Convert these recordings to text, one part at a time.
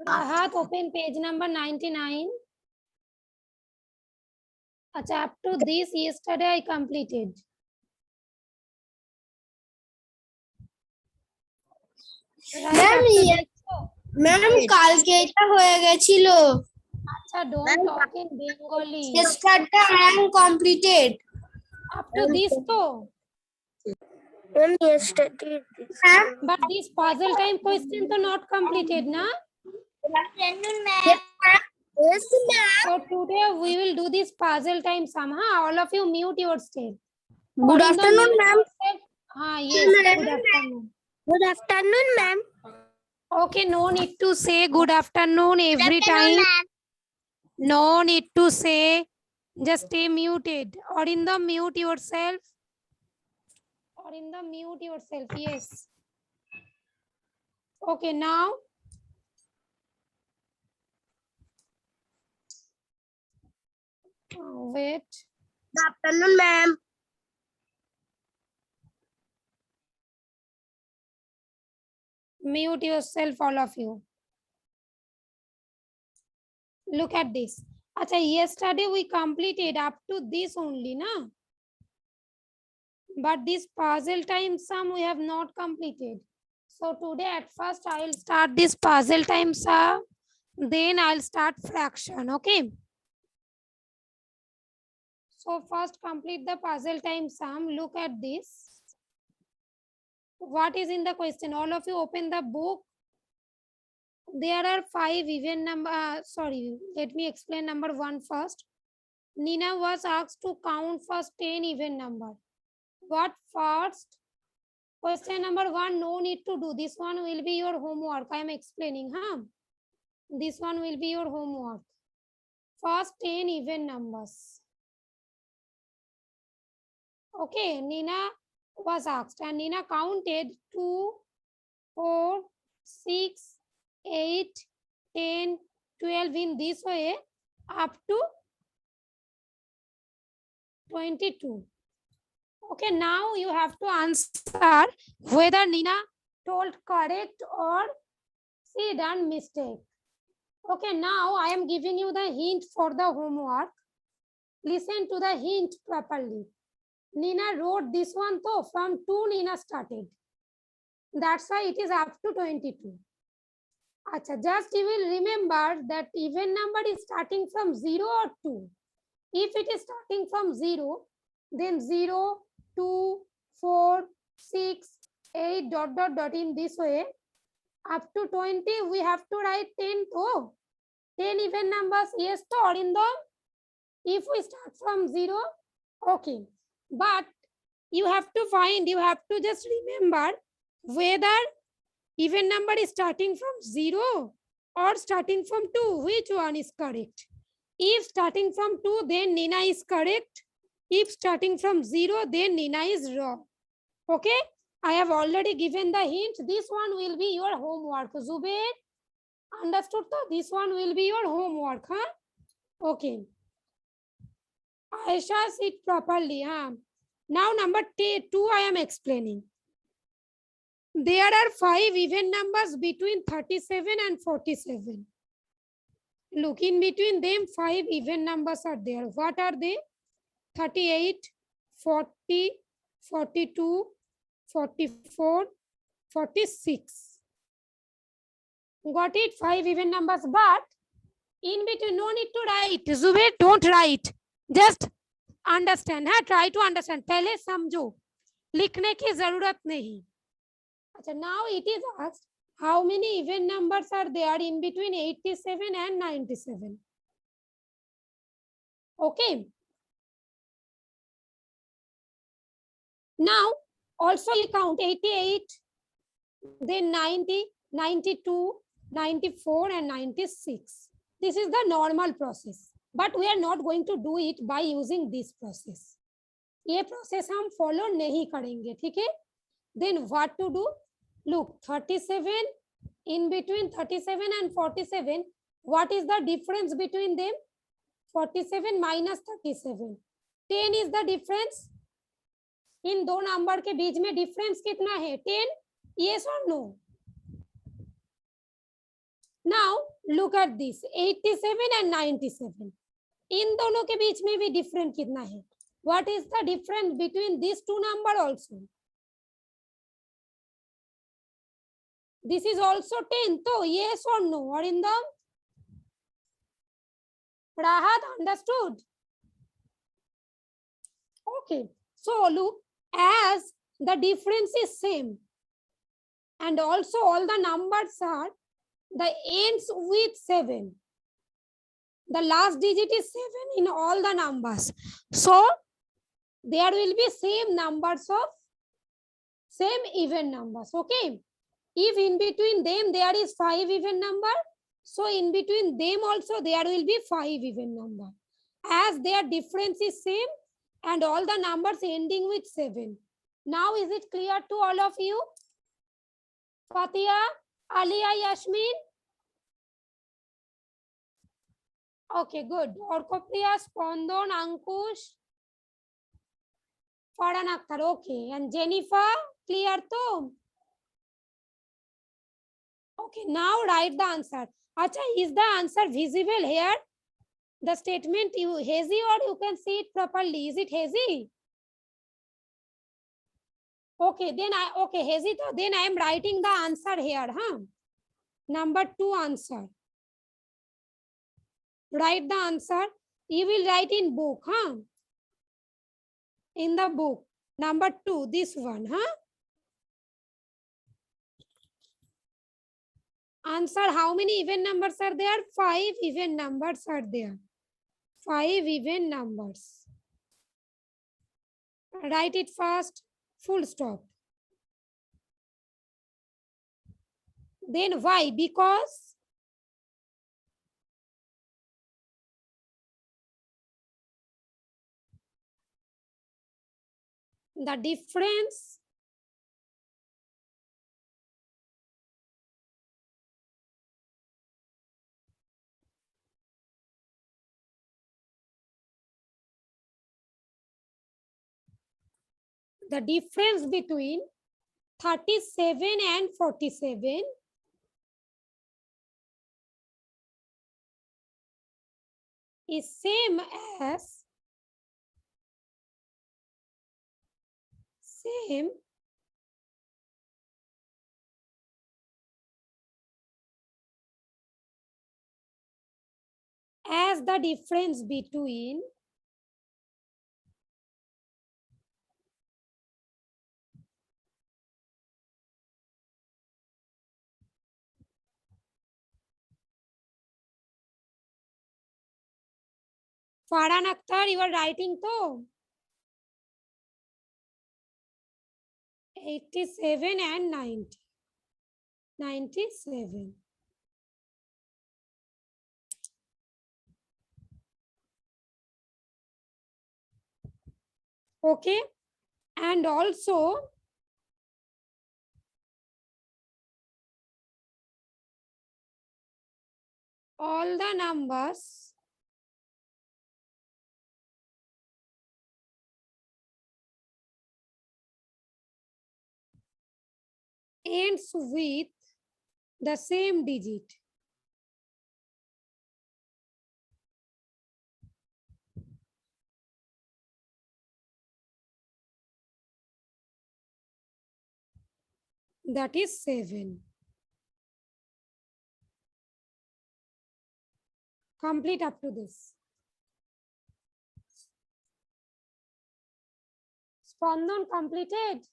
हाथ open page number 99. अच्छा, up to this yesterday I completed. Ma'am কালকে এটা হয়ে গেছিল। আচ্ছা, don't talk in Bengali. Yesterday I am completed. Up to this তো Yesterday. but this puzzle time question তো not completed na. Yes, ma'am. So today we will do this puzzle time somehow. All of you mute yourself. Good afternoon, ma'am. Yes, good afternoon. Good afternoon, ma'am. Okay, no need to say good afternoon every time. No need to say, just stay muted or in the mute yourself. Yes. Okay, now wait. Good afternoon, ma'am. Mute yourself, all of you. Look at this. Acha, yesterday we completed up to this only, na? But this puzzle time sum we have not completed. So today at first I will start this puzzle time sum, then I'll start fraction, okay? So first complete the puzzle time sum. Look at this. What is in the question? All of you open the book. There are 5 even number. Sorry, let me explain number 1 first. Nina was asked to count first 10 even number. What first? Question number 1, no need to do. This one will be your homework. I am explaining, huh? This one will be your homework. First 10 even numbers. Okay, Nina was asked and Nina counted 2, 4, 6, 8, 10, 12 in this way up to 22. Okay, now you have to answer whether Nina told correct or she done mistake. Okay, now I am giving you the hint for the homework. Listen to the hint properly. Nina wrote this one though, from 2 Nina started. That's why it is up to 22. Achha, just you will remember that even number is starting from 0 or 2. If it is starting from 0, then 0, 2, 4, 6, 8, dot, dot, dot in this way. Up to 20, we have to write 10 though. 10 even numbers, yes, to Arindam. If we start from 0, okay. But you have to find, you have to just remember whether even number is starting from 0 or starting from 2. Which one is correct? If starting from 2, then Nina is correct. If starting from 0, then Nina is wrong. Okay? I have already given the hint. This one will be your homework. Zubair, understood? So this one will be your homework, huh? Okay. Aisha, sit properly, huh? Now number 2 I am explaining. There are 5 even numbers between 37 and 47. Look, in between them 5 even numbers are there. What are they? 38, 40, 42, 44, 46. Got it? 5 even numbers, but in between no need to write. Zubair, don't write. Just understand. हाँ, try to understand. पहले समझो. लिखने की जरूरत नहीं. अच्छा, now it is asked how many even numbers are there in between 87 and 97. Okay. Now also you count 88, then 90, 92, 94 and 96. This is the normal process, but we are not going to do it by using this process. ये process हम follow नहीं करेंगे, ठीक है? Then what to do? Look, 37, in between 37 and 47, what is the difference between them? 47 minus 37. 10 is the difference. इन दो number के बीच में difference कितना है? 10. Yes or no? Now look at this 87 and 97. इन दोनों के बीच में भी डिफरेंट कितना है? What is the difference between these two number also? This is also 10. So yes or no? Arindam? Rahat, understood? Okay. So look, as the difference is same, and also all the numbers are the ends with 7. The last digit is 7 in all the numbers. So there will be same numbers of same even numbers. Okay. If in between them there is 5 even number, so in between them also there will be 5 even number. As their difference is same and all the numbers ending with 7. Now is it clear to all of you? Fatia, Alia, Yasmin? Okay, good. Orkopriya, Spondon, Ankush, Farhan Akhtar. Okay. And Jennifer, clear too? Okay, now write the answer. Acha, is the answer visible here? The statement you hazy or you can see it properly? Is it hazy? Okay, then hazy. So then I am writing the answer here, huh? Number 2 answer. Write the answer. You will write in book, huh? In the book. Number 2, this one, huh? Answer, how many even numbers are there? 5 even numbers are there. 5 even numbers. Write it fast, full stop. Then why? Because the difference between 37 and 47 is same as the difference between Farhan Akhtar, you are writing too. 87 and 90. 97. Okay. And also all the numbers ends with the same digit. That is 7. Complete up to this. Spandan completed.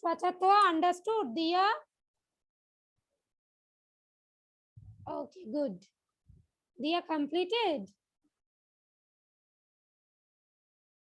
Swachhatwa understood. Diya? Okay, good. Diya completed?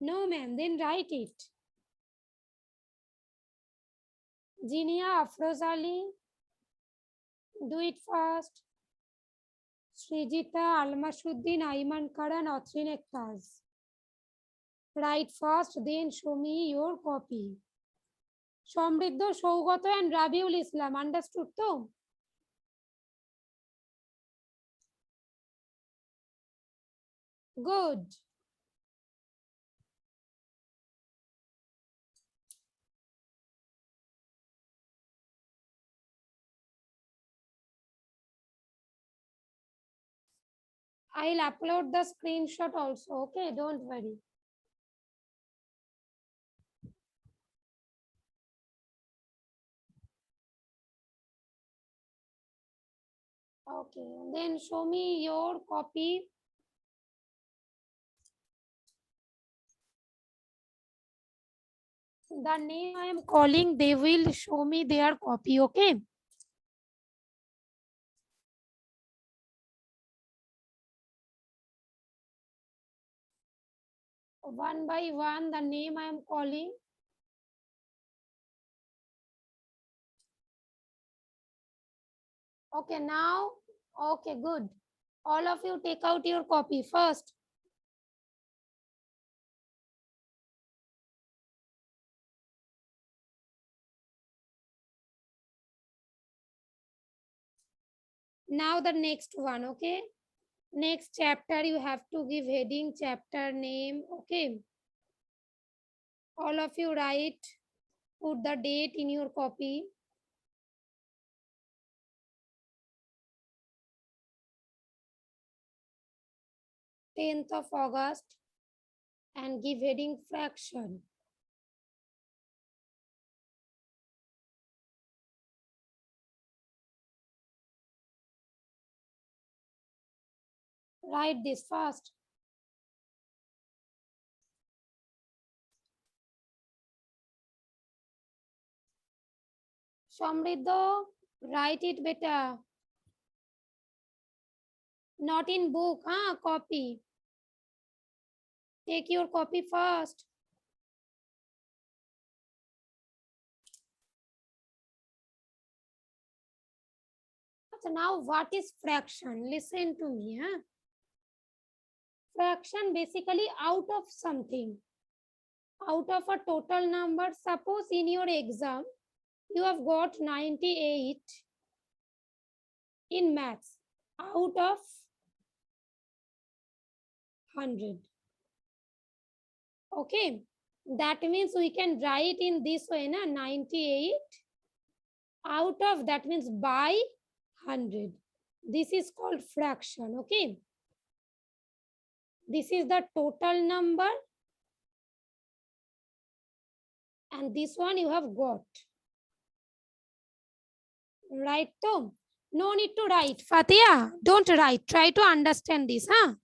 No, ma'am. Then write it. Jinia, Afroz Ali, do it fast. Srijita, Almasuddin, Ayman Karan, Otrin Ektaz. Write fast, then show me your copy. Somriddho, Shaugato and Rabiul Islam. Understood too? Good. I'll upload the screenshot also. Okay, don't worry. Okay, then show me your copy. The name I am calling, they will show me their copy. Okay. One by one, the name I am calling. Okay, now, okay, good. All of you take out your copy first. Now the next one, okay? Next chapter, you have to give heading, chapter name, okay? All of you write, put the date in your copy. Tenth of August and give heading fraction. Write this fast. Samriddha, write it better. Not in book, huh? Copy. Take your copy first. So now what is fraction? Listen to me, huh? Fraction basically out of something. Out of a total number, suppose in your exam, you have got 98 in maths out of 100. Okay, that means we can write in this way, na 98 out of, that means by 100. This is called fraction. Okay, this is the total number and this one you have got. Right, Tom? No need to write. Fatia, don't write. Try to understand this, huh?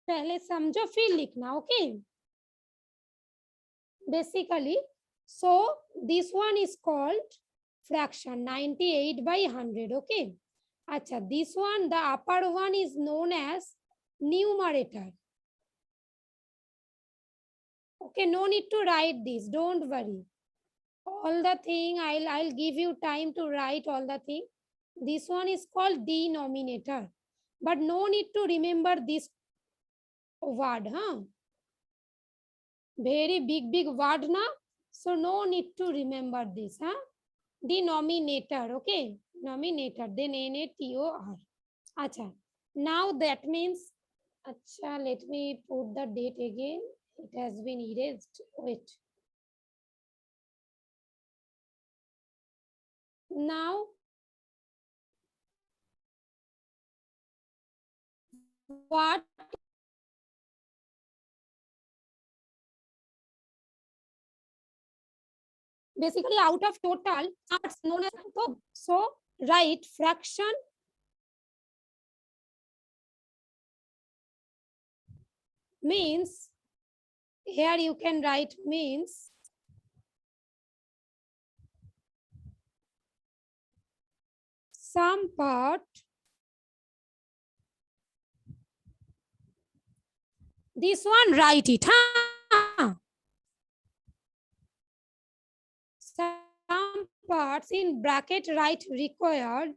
पहले समझो फिर लिखना, okay? Basically, so this one is called fraction 98 by 100, okay? Acha, this one, the upper one is known as numerator. Okay, no need to write this, don't worry. All the thing, I'll give you time to write all the thing. This one is called denominator, but no need to remember this word, huh? Very big word, na? So no need to remember this, huh? Denominator, okay? Nominator, then N-A-T-O-R. Acha. Now that means, acha, let me put the date again. It has been erased. Wait. Now, what basically out of total parts known as, so write fraction means, here you can write means some part, this one write it, huh? Some parts in bracket write required